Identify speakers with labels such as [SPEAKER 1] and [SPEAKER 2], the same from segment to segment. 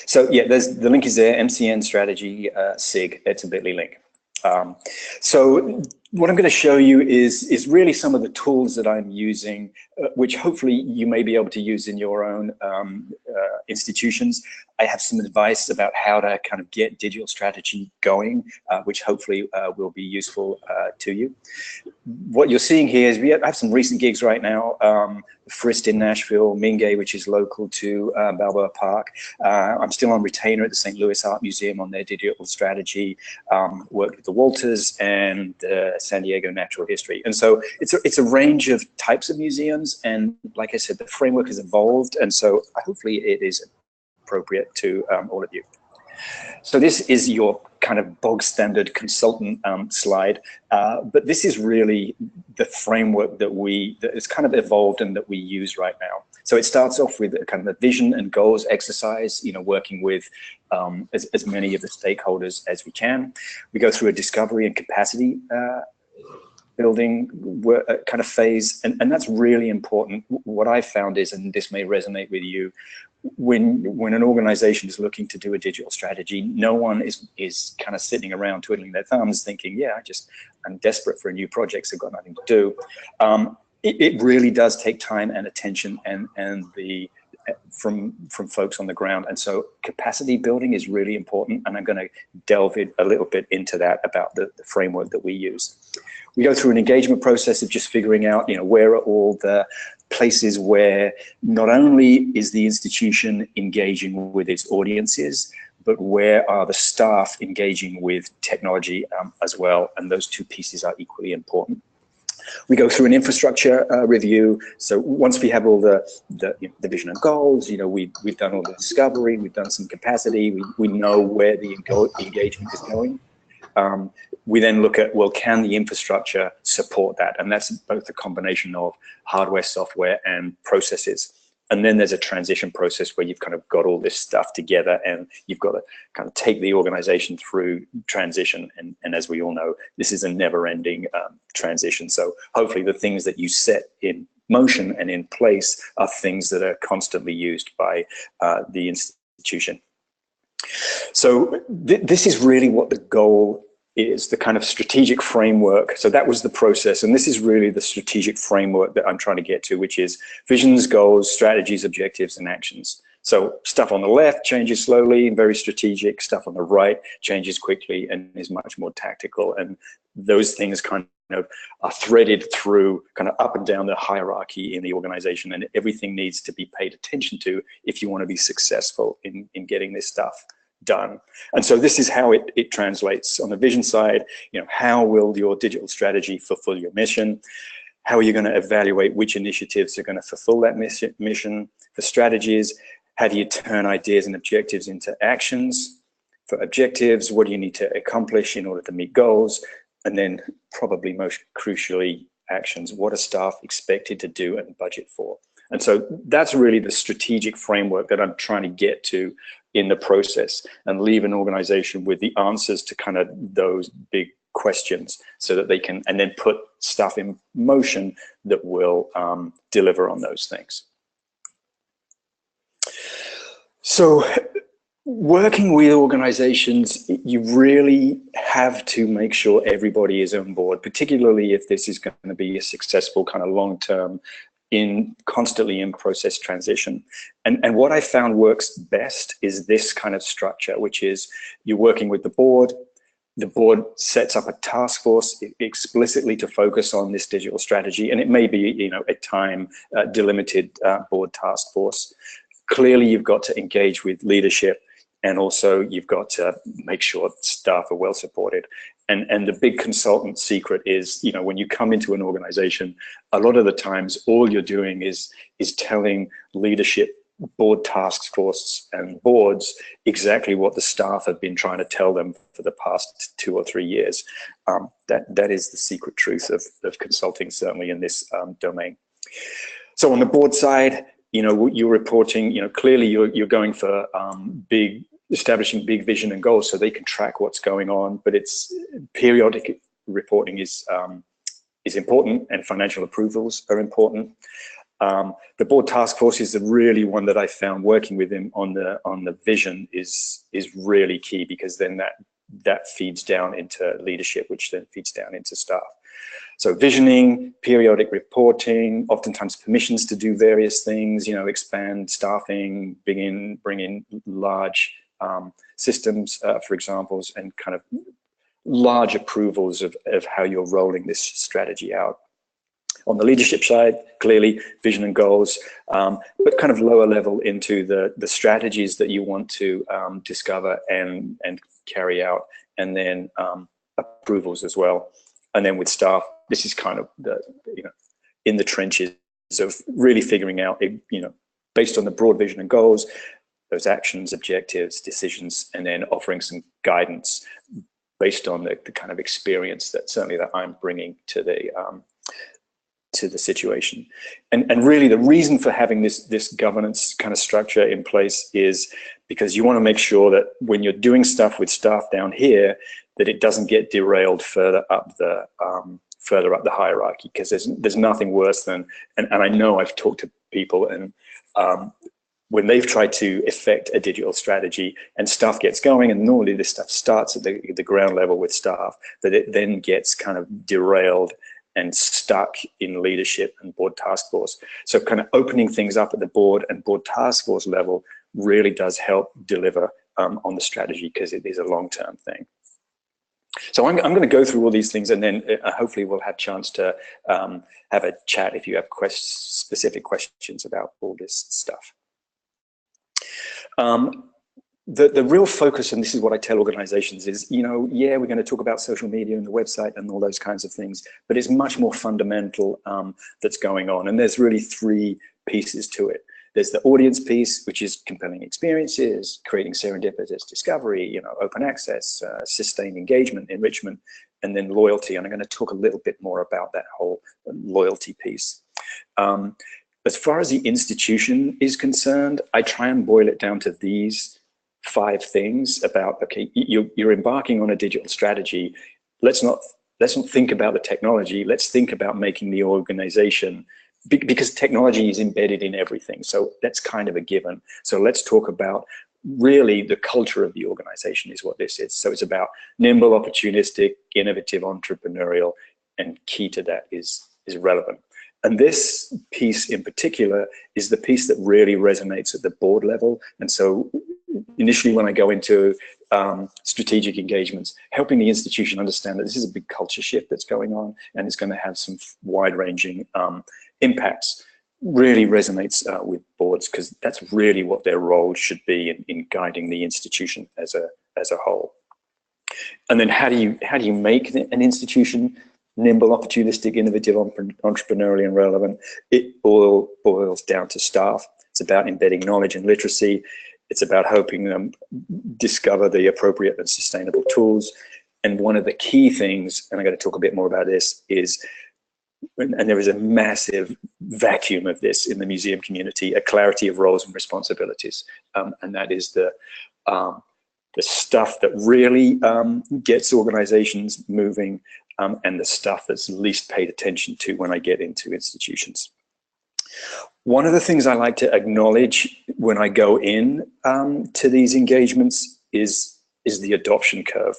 [SPEAKER 1] So yeah, the link is there, MCN Strategy SIG. It's a bit.ly link. So what I'm going to show you is really some of the tools that I'm using, which hopefully you may be able to use in your own institutions. I have some advice about how to kind of get digital strategy going, which hopefully will be useful to you. What you're seeing here is we have some recent gigs right now. Frist in Nashville, Mingay, which is local to Balboa Park. I'm still on retainer at the St. Louis Art Museum on their digital strategy. Worked with the Walters and San Diego Natural History. And so it's a range of types of museums. And like I said, the framework has evolved. And so hopefully it is appropriate to all of you. So this is your kind of bog standard consultant slide, but this is really the framework that is kind of evolved and that we use right now. So it starts off with a kind of a vision and goals exercise, working with as many of the stakeholders as we can. We go through a discovery and capacity building kind of phase, and that's really important. What I found is, and this may resonate with you, when an organization is looking to do a digital strategy, no one is kind of sitting around twiddling their thumbs thinking, yeah, I'm desperate for a new project, so I've got nothing to do. It really does take time and attention and from folks on the ground. And so capacity building is really important, and I'm going to delve a little bit into that about the framework that we use. We go through an engagement process of just figuring out, where are all the places where not only is the institution engaging with its audiences, but where are the staff engaging with technology as well, and those two pieces are equally important. We go through an infrastructure review. So once we have all the vision and goals, we've done all the discovery, we've done some capacity, we know where the engagement is going. We then look at, well, can the infrastructure support that? And that's both a combination of hardware, software, and processes. And then there's a transition process where you've kind of got all this stuff together, and you've got to kind of take the organization through transition. And as we all know, this is a never-ending transition. So hopefully the things that you set in motion and in place are things that are constantly used by the institution. So this is really what the goal is, the kind of strategic framework. So that was the process, and this is really the strategic framework that I'm trying to get to, which is visions, goals, strategies, objectives, and actions. So stuff on the left changes slowly, very strategic. Stuff on the right changes quickly and is much more tactical. And those things kind of are threaded through kind of up and down the hierarchy in the organization, and everything needs to be paid attention to if you want to be successful in getting this stuff done. And so this is how it translates. On the vision side, how will your digital strategy fulfill your mission? How are you going to evaluate which initiatives are going to fulfill that mission? For strategies, how do you turn ideas and objectives into actions? For objectives, what do you need to accomplish in order to meet goals? And then probably most crucially, actions. What are staff expected to do and budget for? And so that's really the strategic framework that I'm trying to get to in the process, and leave an organization with the answers to kind of those big questions, so that they can, and then put stuff in motion that will deliver on those things. So working with organizations, you really have to make sure everybody is on board, particularly if this is going to be a successful kind of long-term constantly in process transition. And what I found works best is this kind of structure, which is you're working with the board sets up a task force explicitly to focus on this digital strategy, and it may be a time delimited board task force. Clearly you've got to engage with leadership, and also you've got to make sure staff are well supported. And the big consultant secret is, when you come into an organization, a lot of the times all you're doing is telling leadership, board task force, and boards exactly what the staff have been trying to tell them for the past 2 or 3 years. That is the secret truth of consulting, certainly in this domain. So on the board side, you're reporting, clearly you're going for establishing big vision and goals so they can track what's going on, but it's periodic reporting is important, and financial approvals are important. The board task force is the really one that I found working with him on the vision is really key, because then that feeds down into leadership, which then feeds down into staff. So visioning, periodic reporting, oftentimes permissions to do various things, expand staffing, bring in large systems, for examples, and kind of large approvals of how you're rolling this strategy out. On the leadership side, clearly vision and goals, but kind of lower level into the strategies that you want to discover and carry out, and then approvals as well. And then with staff, this is kind of in the trenches of really figuring out, based on the broad vision and goals, those actions, objectives, decisions, and then offering some guidance based on the kind of experience that certainly that I'm bringing to the situation. And really the reason for having this governance kind of structure in place is because you want to make sure that when you're doing stuff with staff down here, that it doesn't get derailed further up the hierarchy, because there's nothing worse than, and I know I've talked to people, and when they've tried to effect a digital strategy and stuff gets going, and normally this stuff starts at the ground level with staff, that it then gets kind of derailed and stuck in leadership and board task force. So kind of opening things up at the board and board task force level really does help deliver on the strategy, because it is a long-term thing. So I'm going to go through all these things, and then hopefully we'll have a chance to have a chat if you have specific questions about all this stuff. The real focus, and this is what I tell organizations, is, yeah, we're going to talk about social media and the website and all those kinds of things, but it's much more fundamental that's going on. And there's really three pieces to it. There's the audience piece, which is compelling experiences, creating serendipitous discovery, open access, sustained engagement, enrichment, and then loyalty. And I'm going to talk a little bit more about that whole loyalty piece. As far as the institution is concerned, I try and boil it down to these 5 things about, okay, you're embarking on a digital strategy. Let's not think about the technology. Let's think about making the organization, because technology is embedded in everything. So that's kind of a given. So let's talk about really the culture of the organization is what this is. So it's about nimble, opportunistic, innovative, entrepreneurial, and key to that is relevant. And this piece in particular is the piece that really resonates at the board level. And so initially when I go into strategic engagements, helping the institution understand that this is a big culture shift that's going on, and it's going to have some wide-ranging impacts, really resonates with boards, because that's really what their role should be in guiding the institution as a whole. And then how do you make an institution nimble, opportunistic, innovative, entrepreneurial, and relevant? It all boils down to staff. It's about embedding knowledge and literacy. It's about helping them discover the appropriate and sustainable tools. And one of the key things, and I'm going to talk a bit more about this, is, and there is a massive vacuum of this in the museum community, a clarity of roles and responsibilities. And that is the stuff that really gets organizations moving, and the stuff that's least paid attention to when I get into institutions. One of the things I like to acknowledge when I go in to these engagements is the adoption curve,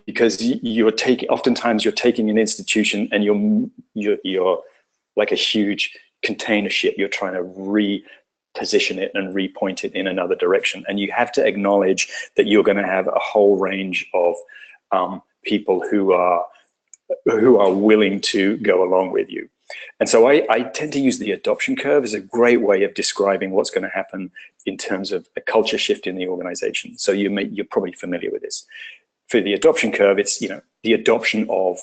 [SPEAKER 1] because oftentimes you're taking an institution and you're like a huge container ship. You're trying to reposition it and repoint it in another direction, and you have to acknowledge that you're going to have a whole range of people who are willing to go along with you. And so I tend to use the adoption curve as a great way of describing what's going to happen in terms of a culture shift in the organization. So you're probably familiar with this. For the adoption curve, it's the adoption of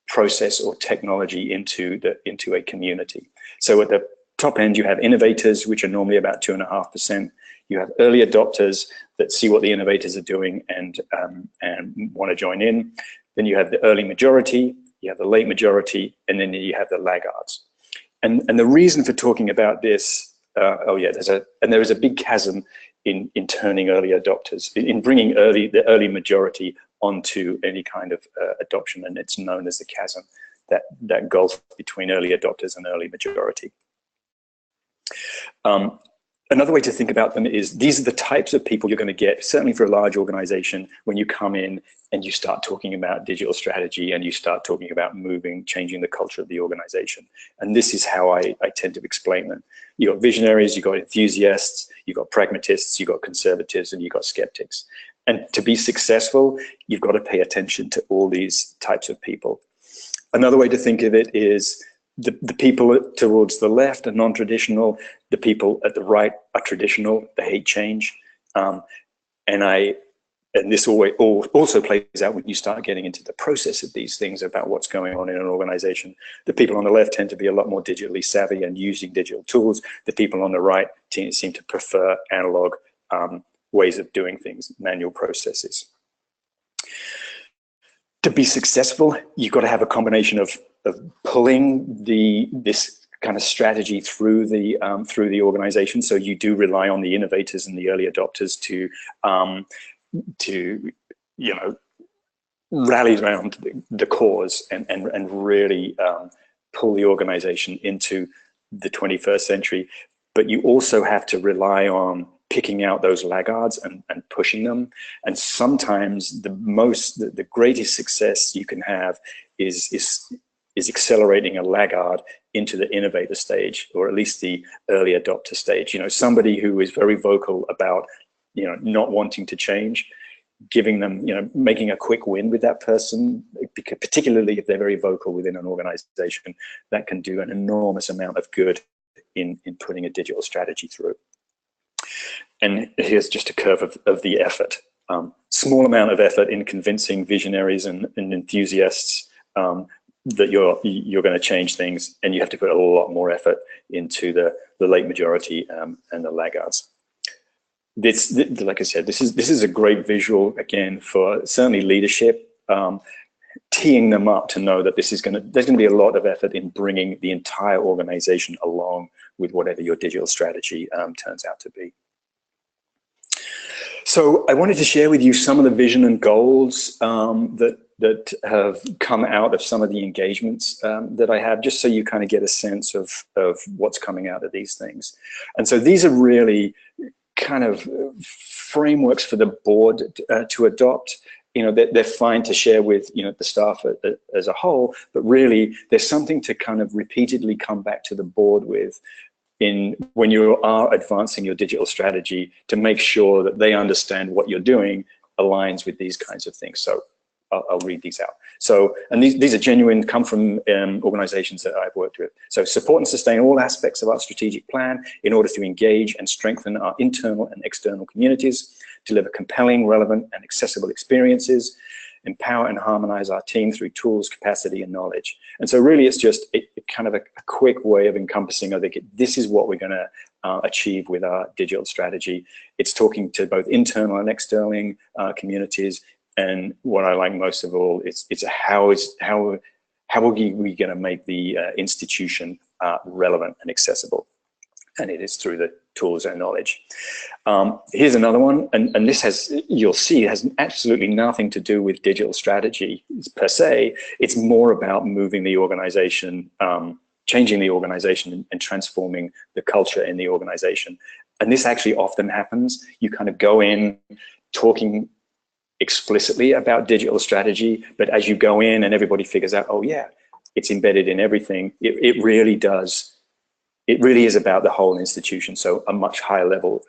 [SPEAKER 1] process or technology into a community. So at the top end, you have innovators, which are normally about 2.5%. You have early adopters that see what the innovators are doing and want to join in. Then you have the early majority, you have the late majority, and then you have the laggards. And the reason for talking about this, there is a big chasm in turning early adopters, in bringing the early majority onto any kind of adoption, and it's known as the chasm, that gulf between early adopters and early majority. Another way to think about them is these are the types of people you're going to get, certainly for a large organization, when you come in and you start talking about digital strategy and you start talking about changing the culture of the organization. And this is how I tend to explain them. You've got visionaries, you've got enthusiasts, you've got pragmatists, you've got conservatives, and you've got skeptics. And to be successful, you've got to pay attention to all these types of people. Another way to think of it is the people towards the left are non-traditional, the people at the right are traditional, they hate change. And this also plays out when you start getting into the process of these things about what's going on in an organization. The people on the left tend to be a lot more digitally savvy and using digital tools. The people on the right seem to prefer analog ways of doing things, manual processes. To be successful, you've got to have a combination of pulling this kind of strategy through the organization. So you do rely on the innovators and the early adopters to rally around the cause and really pull the organization into the 21st century. But you also have to rely on picking out those laggards and pushing them. And sometimes the greatest success you can have is accelerating a laggard into the innovator stage, or at least the early adopter stage. Somebody who is very vocal about not wanting to change, giving them, making a quick win with that person, particularly if they're very vocal within an organization, that can do an enormous amount of good in putting a digital strategy through. And here's just a curve of the effort. Small amount of effort in convincing visionaries and enthusiasts that you're going to change things, and you have to put a lot more effort into the late majority and the laggards. Like I said, this is a great visual again for certainly leadership, teeing them up to know that there's going to be a lot of effort in bringing the entire organization along with whatever your digital strategy turns out to be. So I wanted to share with you some of the vision and goals that have come out of some of the engagements that I have, just so you kind of get a sense of what's coming out of these things. And so these are really kind of frameworks for the board to adopt. They're fine to share with the staff as a whole, but really there's something to kind of repeatedly come back to the board with when you are advancing your digital strategy, to make sure that they understand what you're doing aligns with these kinds of things. So I'll read these out. So, and these are genuine, come from organizations that I've worked with. So support and sustain all aspects of our strategic plan in order to engage and strengthen our internal and external communities, deliver compelling, relevant, and accessible experiences, empower and harmonize our team through tools, capacity, and knowledge. And so really it's just kind of a quick way of encompassing, I think, this is what we're going to achieve with our digital strategy. It's talking to both internal and external communities. And what I like most of all, it's how are we going to make the institution relevant and accessible? And it is through the tools and knowledge. Here's another one, and this you'll see, it has absolutely nothing to do with digital strategy per se. It's more about moving the organization, changing the organization and transforming the culture in the organization. And this actually often happens. You kind of go in talking explicitly about digital strategy, but as you go in and everybody figures out, oh yeah, it's embedded in everything, it really does. It really is about the whole institution, so a much higher level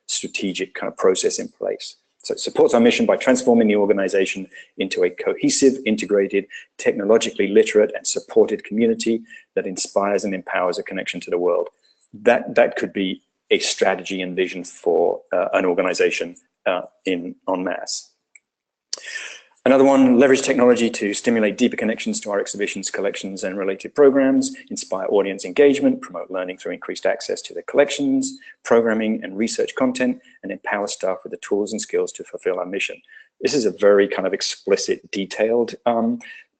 [SPEAKER 1] strategic kind of process in place. So it supports our mission by transforming the organization into a cohesive, integrated, technologically literate and supported community that inspires and empowers a connection to the world. That could be a strategy and vision for an organization en masse. Another one, leverage technology to stimulate deeper connections to our exhibitions, collections, and related programs, inspire audience engagement, promote learning through increased access to the collections, programming, and research content, and empower staff with the tools and skills to fulfill our mission. This is a very kind of explicit, detailed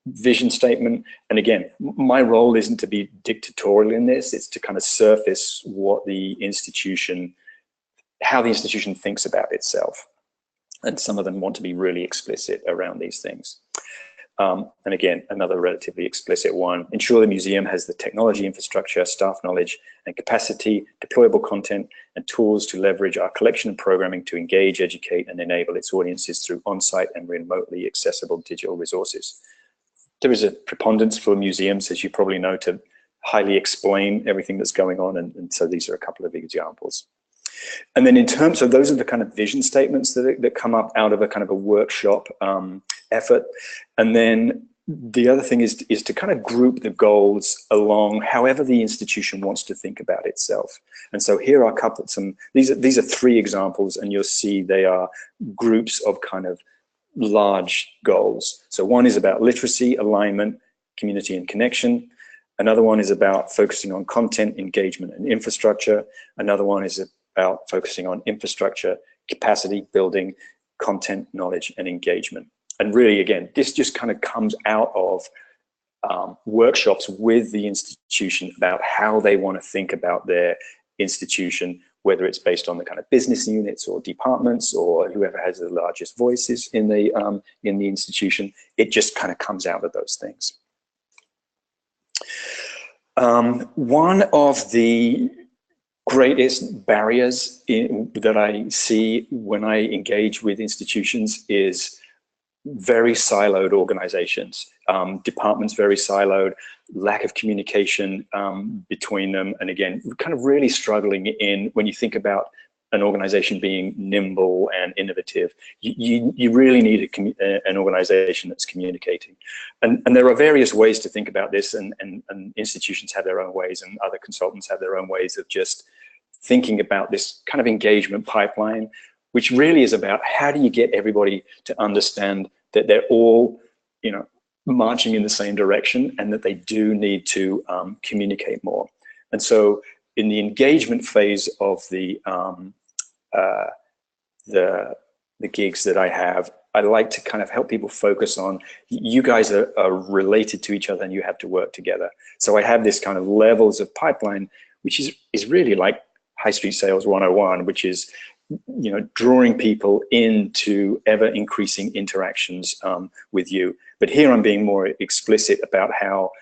[SPEAKER 1] vision statement. And again, my role isn't to be dictatorial in this, it's to kind of surface what the institution, how the institution thinks about itself. And some of them want to be really explicit around these things. And again, another relatively explicit one: ensure the museum has the technology, infrastructure, staff knowledge and capacity, deployable content and tools to leverage our collection and programming to engage, educate and enable its audiences through on-site and remotely accessible digital resources. There is a preponderance for museums, as you probably know, to highly explain everything that's going on, and so these are a couple of examples. And then in terms of, those are the kind of vision statements that come up out of a kind of a workshop effort. And then the other thing is to kind of group the goals along however the institution wants to think about itself. And so here are a couple, these are 3 examples, and you'll see they are groups of kind of large goals. So one is about literacy, alignment, community and connection. Another one is about focusing on content, engagement and infrastructure. Another one is about focusing on infrastructure, capacity building, content, knowledge and engagement. And really, again, this just kind of comes out of workshops with the institution about how they want to think about their institution, whether it's based on the kind of business units or departments or whoever has the largest voices in the institution. It just kind of comes out of those things. One of the greatest barriers that I see when I engage with institutions is very siloed organizations, departments very siloed, lack of communication between them, and again, kind of really struggling when you think about an organization being nimble and innovative, you really need an organization that's communicating. And there are various ways to think about this, and institutions have their own ways, and other consultants have their own ways of just thinking about this kind of engagement pipeline, which really is about how do you get everybody to understand that they're all, marching in the same direction, and that they do need to communicate more. And so in the engagement phase of the gigs that I have, I like to kind of help people focus on, you guys are related to each other and you have to work together. So I have this kind of levels of pipeline, which is really like high street sales 101, which is, drawing people into ever increasing interactions with you. But here I'm being more explicit about how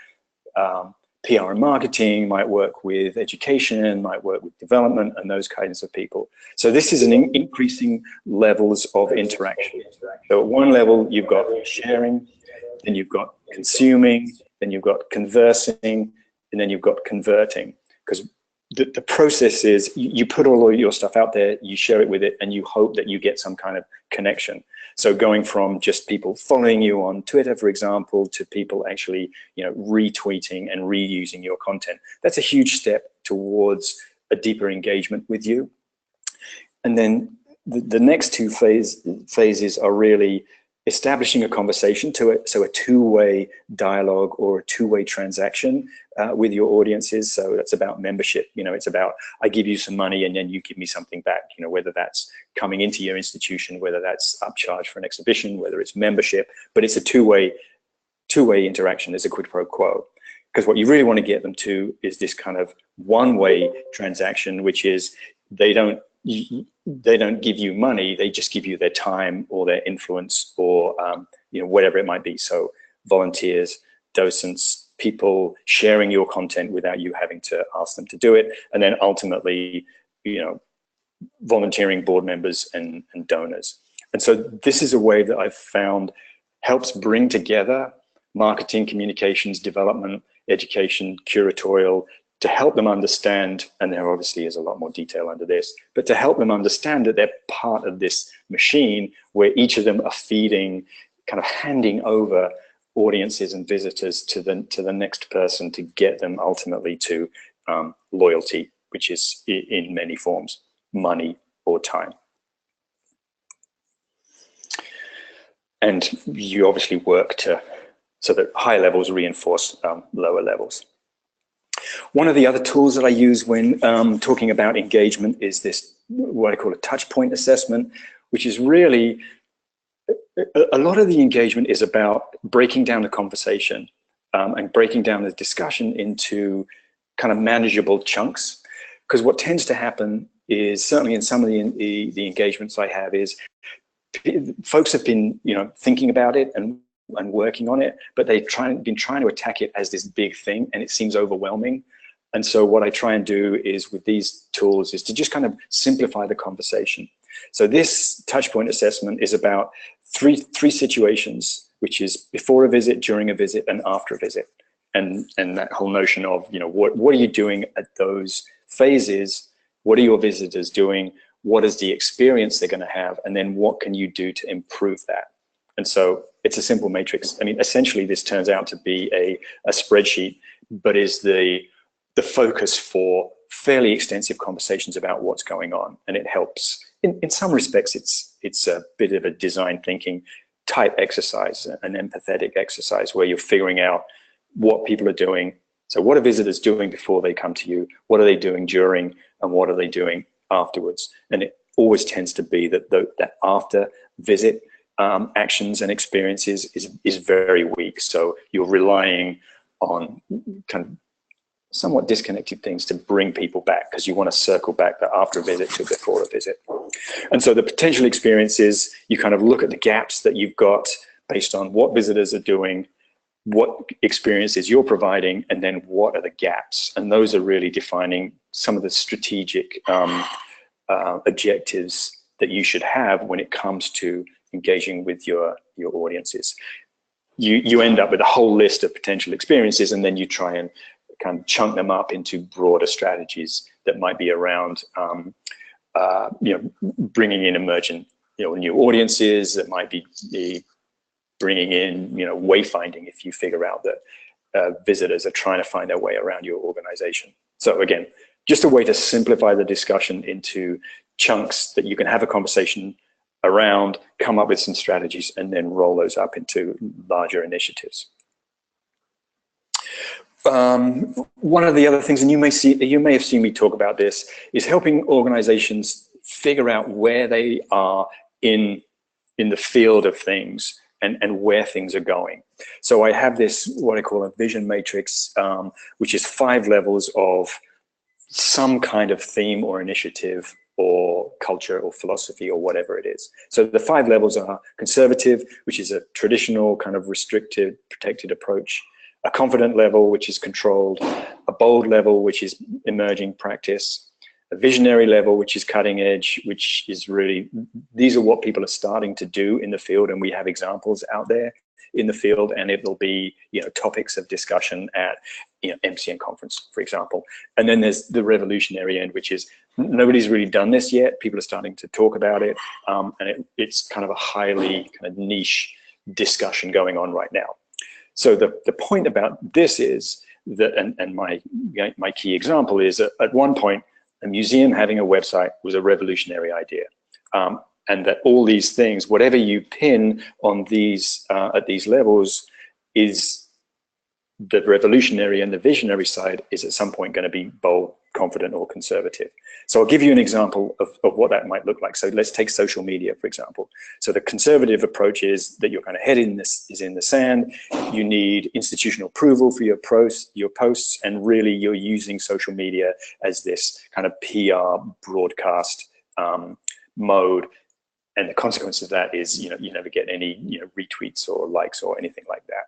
[SPEAKER 1] PR and marketing might work with education, might work with development and those kinds of people. So this is an increasing levels of interaction. So at one level, you've got sharing, then you've got consuming, then you've got conversing, and then you've got converting. Because the process is you put all of your stuff out there, you share it with it, and you hope that you get some kind of connection. So going from just people following you on Twitter, for example, to people actually, retweeting and reusing your content. That's a huge step towards a deeper engagement with you. And then the next 2 phases are really establishing a conversation so a 2-way dialogue or a 2-way transaction with your audiences. So that's about membership. It's about, I give you some money and then you give me something back, whether that's coming into your institution, whether that's upcharge for an exhibition, whether it's membership, but it's a two-way interaction. There's a quid pro quo. Because what you really want to get them to is this kind of one-way transaction, which is they don't give you money, they just give you their time or their influence or whatever it might be. So volunteers, docents, people sharing your content without you having to ask them to do it, and then ultimately volunteering board members and donors. And so this is a way that I've found helps bring together marketing, communications, development, education, curatorial, to help them understand, and there obviously is a lot more detail under this, but to help them understand that they're part of this machine where each of them are feeding, kind of handing over audiences and visitors to the next person to get them ultimately to loyalty, which is in many forms, money or time. And you obviously work so that higher levels reinforce lower levels. One of the other tools that I use when talking about engagement is this, what I call a touch point assessment, which is really, a lot of the engagement is about breaking down the conversation and breaking down the discussion into kind of manageable chunks. Because what tends to happen is, certainly in some of the engagements I have, is folks have been thinking about it and and working on it, but they've been trying to attack it as this big thing, and it seems overwhelming. And so what I try and do is with these tools is to just kind of simplify the conversation. So this touchpoint assessment is about three situations, which is before a visit, during a visit, and after a visit. And that whole notion of, you know, what are you doing at those phases? What are your visitors doing? What is the experience they're going to have? And then what can you do to improve that? And so it's a simple matrix. I mean, essentially this turns out to be a spreadsheet, but is the focus for fairly extensive conversations about what's going on. And it helps, in some respects, it's a bit of a design thinking type exercise, an empathetic exercise where you're figuring out what people are doing. So what are visitors doing before they come to you? What are they doing during? And what are they doing afterwards? And it always tends to be that that after visit actions and experiences is very weak. So you're relying on kind of somewhat disconnected things to bring people back, because you want to circle back the after a visit to before a visit. And so the potential experiences, you kind of look at the gaps that you've got based on what visitors are doing, what experiences you're providing, and then what are the gaps. And those are really defining some of the strategic objectives that you should have when it comes to engaging with your audiences. You end up with a whole list of potential experiences, and then you try and kind of chunk them up into broader strategies that might be around bringing in emergent new audiences, that might be bringing in wayfinding if you figure out that visitors are trying to find their way around your organization. So again, just a way to simplify the discussion into chunks that you can have a conversation around, come up with some strategies, and then roll those up into larger initiatives. One of the other things, and you may have seen me talk about this, is helping organizations figure out where they are in the field of things and where things are going. So I have this, what I call a vision matrix, which is 5 levels of some kind of theme or initiative or culture or philosophy or whatever it is. So the 5 levels are conservative, which is a traditional kind of restricted, protected approach; a confident level, which is controlled; a bold level, which is emerging practice; a visionary level, which is cutting edge, which is really, these are what people are starting to do in the field, and we have examples out there in the field, and it will be topics of discussion at MCN conference, for example. And then there's the revolutionary end, which is nobody's really done this yet. People are starting to talk about it, and it's kind of a highly kind of niche discussion going on right now. So the point about this is that, and my key example is that at one point, a museum having a website was a revolutionary idea. And that all these things, whatever you pin on these at these levels, is the revolutionary, and the visionary side is at some point going to be bold, confident, or conservative. So I'll give you an example of what that might look like. So let's take social media, for example. So the conservative approach is that your kind of head is in the sand. You need institutional approval for your posts, and really you're using social media as this kind of PR broadcast mode. And the consequence of that is, you never get any, retweets or likes or anything like that.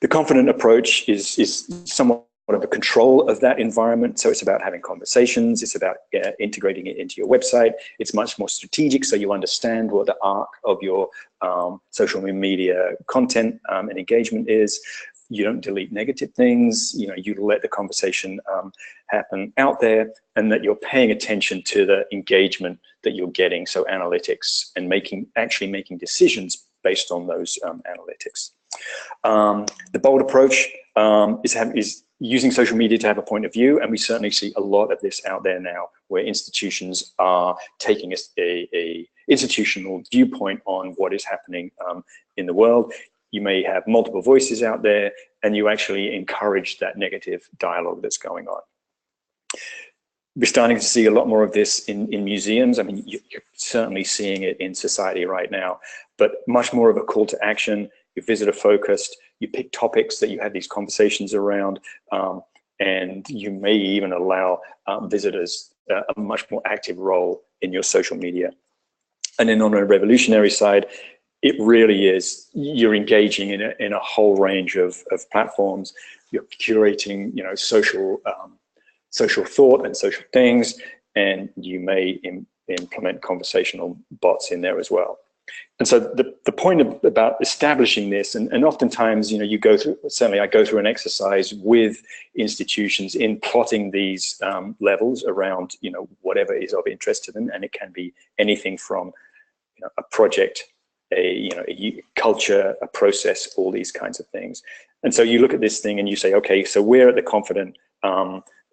[SPEAKER 1] The confident approach is somewhat of a control of that environment. So it's about having conversations. It's about integrating it into your website. It's much more strategic, so you understand what the arc of your social media content and engagement is. You don't delete negative things. You let the conversation happen out there, and that you're paying attention to the engagement that you're getting. So analytics, and actually making decisions based on those analytics. The bold approach is using social media to have a point of view, and we certainly see a lot of this out there now, where institutions are taking a institutional viewpoint on what is happening in the world. You may have multiple voices out there, and you actually encourage that negative dialogue that's going on. We're starting to see a lot more of this in museums. I mean, you're certainly seeing it in society right now, but much more of a call to action. You're visitor focused. You pick topics that you have these conversations around, and you may even allow visitors a much more active role in your social media. And then on a revolutionary side, it really is, you're engaging in a whole range of platforms. You're curating, you know, social thought and social things, and you may implement conversational bots in there as well. And so the point about establishing this, and oftentimes, you know, you go through, certainly I go through an exercise with institutions in plotting these levels around, you know, whatever is of interest to them, and it can be anything from, you know, a project, a culture, a process, all these kinds of things. And so you look at this thing and you say, okay, so we're at the confident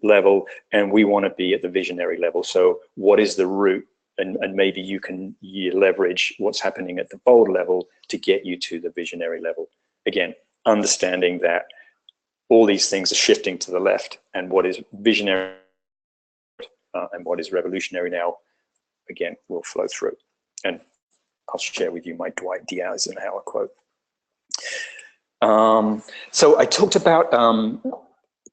[SPEAKER 1] level, and we want to be at the visionary level. So what is the route? And maybe you leverage what's happening at the bold level to get you to the visionary level. Again, understanding that all these things are shifting to the left, and what is visionary and what is revolutionary now, again, will flow through. And I'll share with you my Dwight D. Eisenhower quote. So I talked about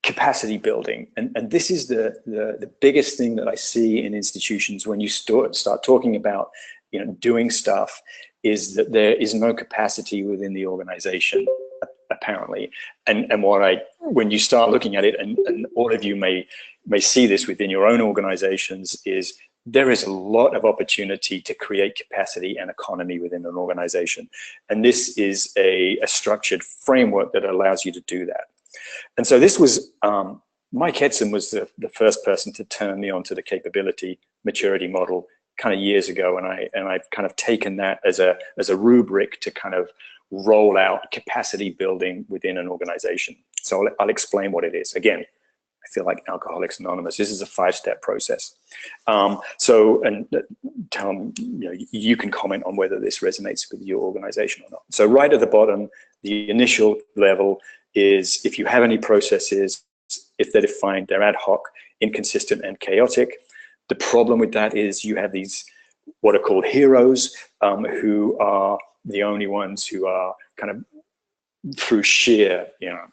[SPEAKER 1] capacity building, and this is the biggest thing that I see in institutions when you start talking about, you know, doing stuff, is that there is no capacity within the organization, apparently. And when you start looking at it, and all of you may see this within your own organizations, is there is a lot of opportunity to create capacity and economy within an organization. And this is a structured framework that allows you to do that. And so this was, Mike Edson was the first person to turn me onto the capability maturity model kind of years ago. And I've kind of taken that as a rubric to kind of roll out capacity building within an organization. So I'll explain what it is. Again, I feel like Alcoholics Anonymous. This is a 5-step process. And tell them, you know, you can comment on whether this resonates with your organization or not. So right at the bottom, the initial level is, if you have any processes, if they're defined, they're ad hoc, inconsistent, and chaotic. The problem with that is you have these what are called heroes, who are the only ones who are kind of through sheer, you know,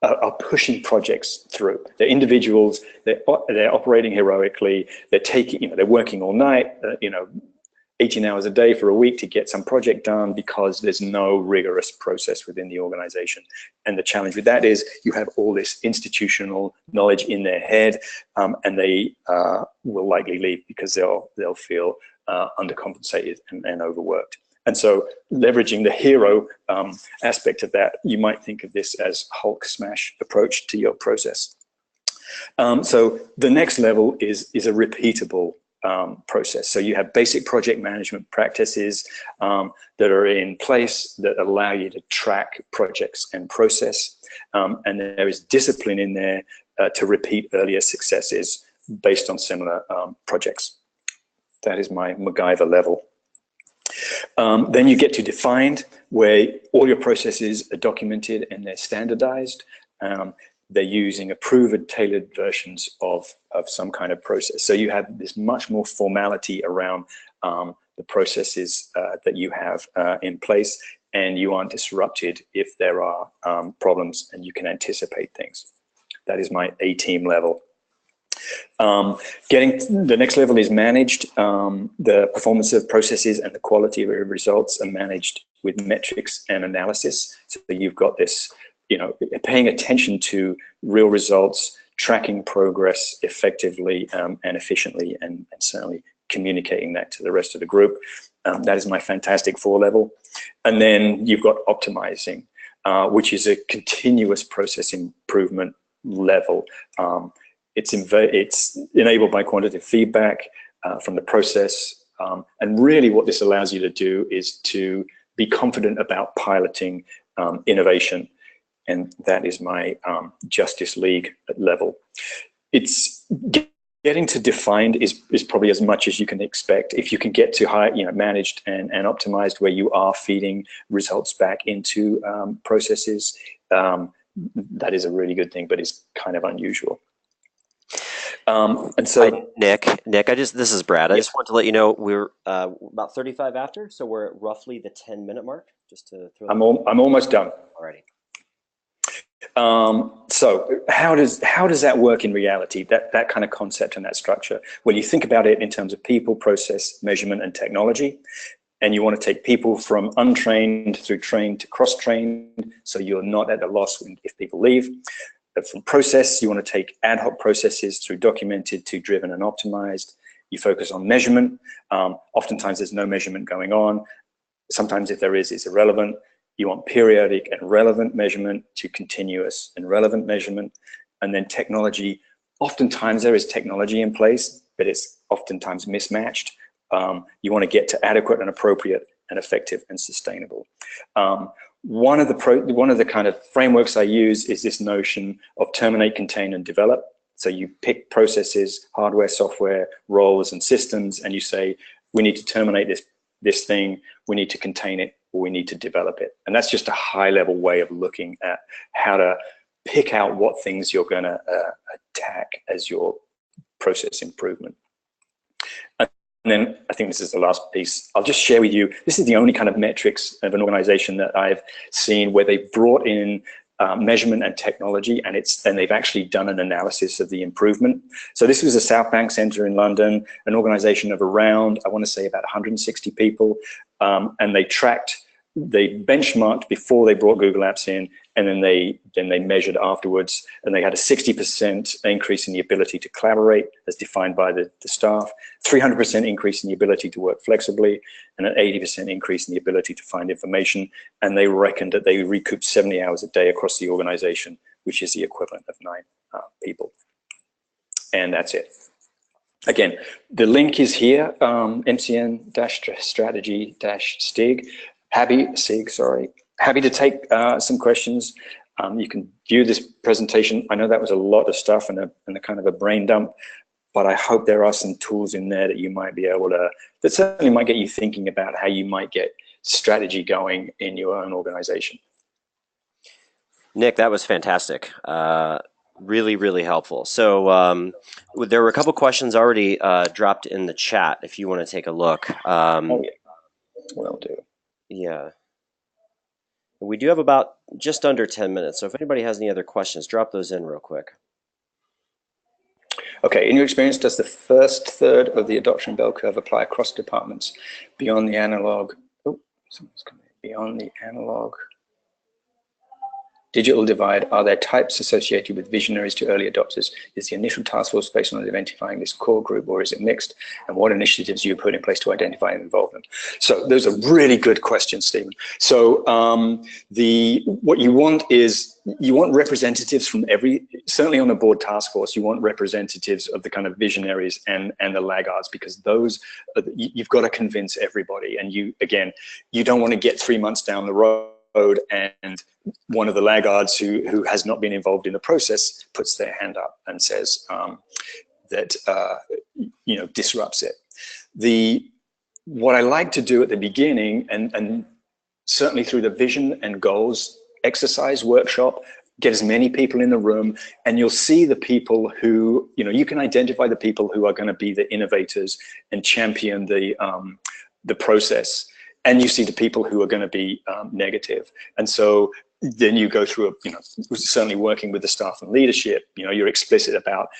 [SPEAKER 1] are pushing projects through. They're individuals, they're operating heroically, they're taking, you know, they're working all night, you know, 18 hours a day for a week to get some project done, because there's no rigorous process within the organization. And the challenge with that is you have all this institutional knowledge in their head, and they will likely leave because they'll feel undercompensated and overworked. And so leveraging the hero aspect of that, you might think of this as Hulk smash approach to your process. So the next level is a repeatable process. So you have basic project management practices that are in place that allow you to track projects and process. And there is discipline in there to repeat earlier successes based on similar projects. That is my MacGyver level. Then you get to defined, where all your processes are documented and they're standardized. They're using approved, tailored versions of some kind of process. So you have this much more formality around the processes that you have in place, and you aren't disrupted if there are problems, and you can anticipate things. That is my A-team level. The next level is managed. The performance of processes and the quality of results are managed with metrics and analysis. So you've got this, you know, paying attention to real results, tracking progress effectively and efficiently, and certainly communicating that to the rest of the group. That is my Fantastic Four level. And then you've got optimizing, which is a continuous process improvement level. It's enabled by quantitative feedback from the process. And really what this allows you to do is to be confident about piloting innovation. And that is my Justice League level. It's getting to defined is probably as much as you can expect. If you can get to high, you know, managed and optimized, where you are feeding results back into processes, that is a really good thing, but it's kind of unusual. And so,
[SPEAKER 2] hi, Nick, this is Brad. I just want to let you know we're about 35 after, so we're at roughly the 10-minute mark. Just to throw.
[SPEAKER 1] I'm almost done.
[SPEAKER 2] Alrighty.
[SPEAKER 1] So how does that work in reality? That kind of concept and that structure. Well, you think about it in terms of people, process, measurement, and technology. And you want to take people from untrained through trained to cross-trained, so you're not at a loss if people leave. But from process, you want to take ad hoc processes through documented to driven and optimized. You focus on measurement. Oftentimes there's no measurement going on. Sometimes if there is, it's irrelevant. You want periodic and relevant measurement to continuous and relevant measurement. And then technology, oftentimes there is technology in place, but it's oftentimes mismatched. You want to get to adequate and appropriate and effective and sustainable. One of the kind of frameworks I use is this notion of terminate, contain, and develop. So you pick processes, hardware, software, roles, and systems, and you say, we need to terminate this thing, we need to contain it, or we need to develop it. And that's just a high-level way of looking at how to pick out what things you're going to attack as your process improvement. And then I think this is the last piece. I'll just share with you, this is the only kind of metrics of an organization that I've seen where they've brought in measurement and technology, and they've actually done an analysis of the improvement. So this was a South Bank Centre in London, an organization of around, I want to say about 160 people, and they benchmarked before they brought Google Apps in, and then they measured afterwards, and they had a 60% increase in the ability to collaborate as defined by the staff, 300% increase in the ability to work flexibly, and an 80% increase in the ability to find information. And they reckoned that they recouped 70 hours a day across the organization, which is the equivalent of 9 people. And that's it. Again, the link is here, MCN Strategy SIG. Happy to take some questions. You can view this presentation. I know that was a lot of stuff and a kind of a brain dump, but I hope there are some tools in there that you might be able to, that certainly might get you thinking about how you might get strategy going in your own organization.
[SPEAKER 2] Nick, that was fantastic. Really, really helpful. So there were a couple questions already dropped in the chat if you want to take a look.
[SPEAKER 1] Oh, yeah. Will do.
[SPEAKER 2] Yeah. We do have about just under 10 minutes. So if anybody has any other questions, drop those in real quick.
[SPEAKER 1] Okay, in your experience, does the first third of the adoption bell curve apply across departments beyond the analog? Oh, someone's coming. Beyond the analog digital divide, are there types associated with visionaries to early adopters? Is the initial task force based on identifying this core group, or is it mixed? And what initiatives do you put in place to identify and involve them? So those are really good questions, Stephen. So what you want is, you want representatives from certainly on a board task force, you want representatives of the kind of visionaries and the laggards, because those, you've got to convince everybody. And you don't want to get 3 months down the road and one of the laggards who has not been involved in the process puts their hand up and says that disrupts it. What I like to do at the beginning, and certainly through the vision and goals exercise workshop, get as many people in the room, and you'll see the people who, you can identify the people who are going to be the innovators and champion the process. And you see the people who are going to be negative. And so then you go through, certainly working with the staff and leadership, you're explicit about,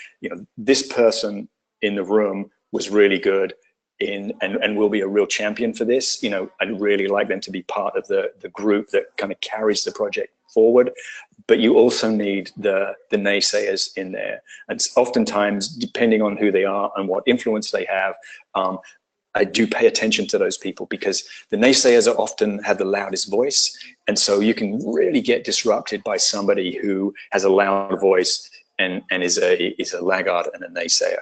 [SPEAKER 1] this person in the room was really good and will be a real champion for this. I'd really like them to be part of the group that kind of carries the project forward. But you also need the naysayers in there. And oftentimes, depending on who they are and what influence they have, I do pay attention to those people, because the naysayers often have the loudest voice. And so you can really get disrupted by somebody who has a loud voice and is a laggard and a naysayer.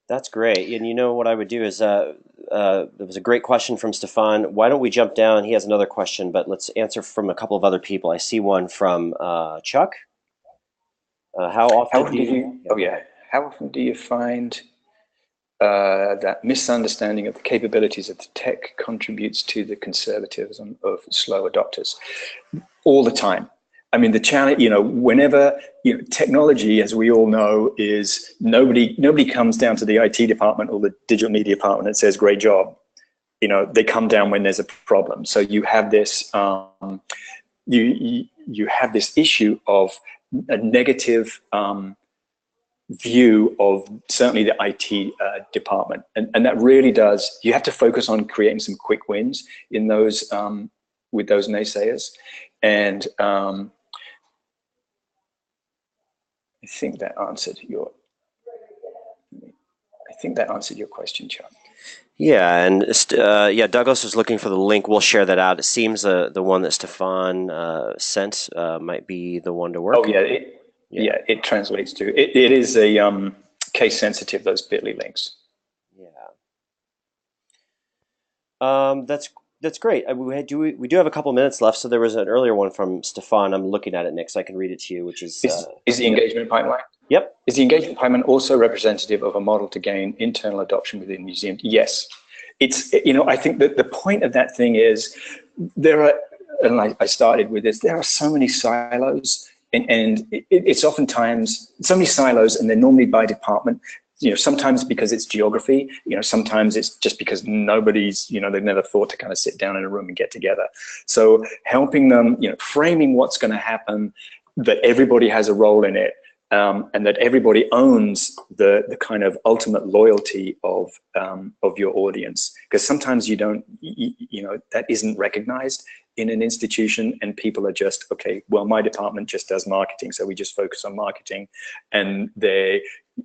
[SPEAKER 2] That's great. And what I would do is, there was a great question from Stefan. Why don't we jump down? He has another question, but let's answer from a couple of other people. I see one from Chuck. How often do you find that misunderstanding of the capabilities of the tech contributes to the conservatism of slow adopters? All the time. I mean, the challenge, whenever, technology, as we all know, is nobody comes down to the IT department or the digital media department and says, great job. They come down when there's a problem. So you have this, you have this issue of a negative
[SPEAKER 1] view of certainly the IT department, and that really does. You have to focus on creating some quick wins in those with those naysayers, and I think that answered your. I think that answered your question, Chuck.
[SPEAKER 2] Yeah, and yeah, Douglas was looking for the link. We'll share that out. It seems the one that Stefan sent might be the one to work.
[SPEAKER 1] Oh yeah, yeah, it translates to it. It is a case sensitive, those bit.ly links.
[SPEAKER 2] Yeah, that's great. We do have a couple minutes left. So there was an earlier one from Stefan. I'm looking at it, Nick, so I can read it to you. Which is
[SPEAKER 1] the engagement pipeline.
[SPEAKER 2] Yep.
[SPEAKER 1] Is the engagement pipeline also representative of a model to gain internal adoption within the museum? Yes. It's, I think that the point of that thing is there are, and I started with this, there are so many silos, and it's oftentimes so many silos, and they're normally by department. Sometimes because it's geography, sometimes it's just because nobody's, they've never thought to kind of sit down in a room and get together. So helping them, framing what's going to happen, that everybody has a role in it, and that everybody owns the kind of ultimate loyalty of your audience, because sometimes you don't, that isn't recognized in an institution, and people are just, okay, well, my department just does marketing, so we just focus on marketing, and they're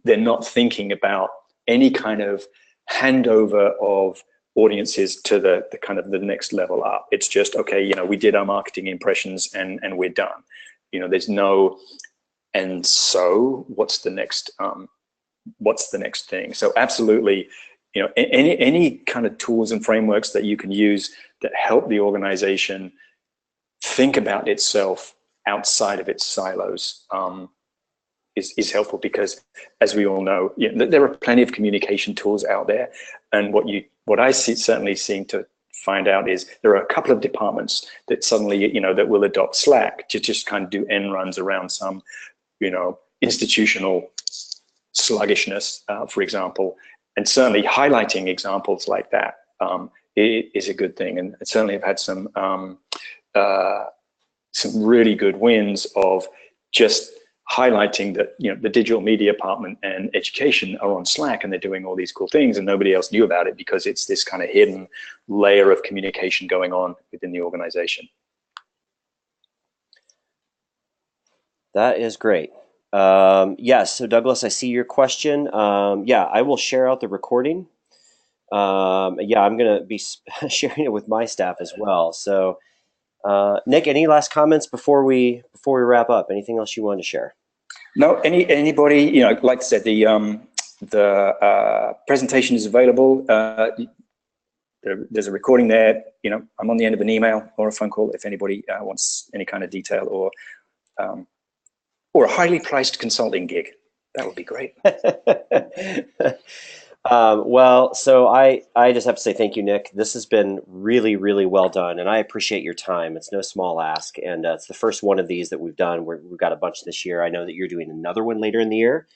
[SPEAKER 1] not thinking about any kind of handover of audiences to the kind of the next level up. It's just, okay, we did our marketing impressions and we're done. There's no, and so what's the next thing? So absolutely, any kind of tools and frameworks that you can use that help the organization think about itself outside of its silos is helpful, because as we all know, there are plenty of communication tools out there, and what I certainly seem to find out is there are a couple of departments that suddenly that will adopt Slack to just kind of do end runs around some institutional sluggishness, for example, and certainly highlighting examples like that is a good thing. And certainly I've had some really good wins of just highlighting that the digital media department and education are on Slack, and they're doing all these cool things, and nobody else knew about it because it's this kind of hidden layer of communication going on within the organization.
[SPEAKER 2] That is great. Yes, so Douglas, I see your question. Yeah, I will share out the recording. Yeah, I'm going to be sharing it with my staff as well. So, Nick, any last comments before we wrap up? Anything else you wanted to share?
[SPEAKER 1] No, anybody, like I said, the presentation is available. There's a recording there. I'm on the end of an email or a phone call if anybody wants any kind of detail, or a highly priced consulting gig. That would be great.
[SPEAKER 2] Well, so I just have to say thank you, Nick. This has been really, really well done, and I appreciate your time. It's no small ask, and it's the first one of these that we've done. We've got a bunch this year. I know that you're doing another one later in the year,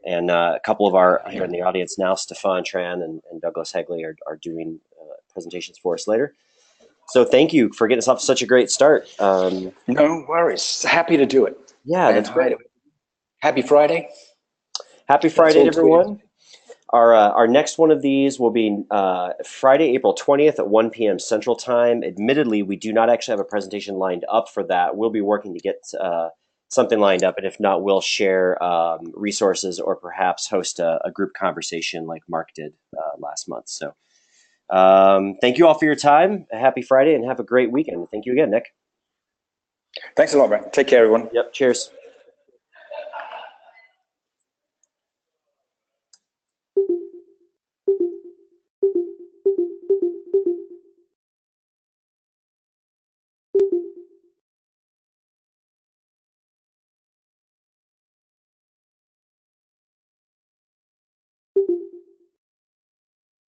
[SPEAKER 2] and a couple of our here in the audience now, Stefan Tran and Douglas Hegley are doing presentations for us later. So thank you for getting us off to such a great start.
[SPEAKER 1] No worries. Happy to do it.
[SPEAKER 2] Yeah, that's great.
[SPEAKER 1] Happy Friday.
[SPEAKER 2] Happy Friday, everyone. Our next one of these will be Friday, April 20th at 1 p.m. Central Time. Admittedly, we do not actually have a presentation lined up for that. We'll be working to get something lined up, and if not, we'll share resources or perhaps host a group conversation like Mark did last month. So thank you all for your time. Happy Friday, and have a great weekend. Thank you again, Nick.
[SPEAKER 1] Thanks a lot, man. Take care, everyone.
[SPEAKER 2] Yep, cheers.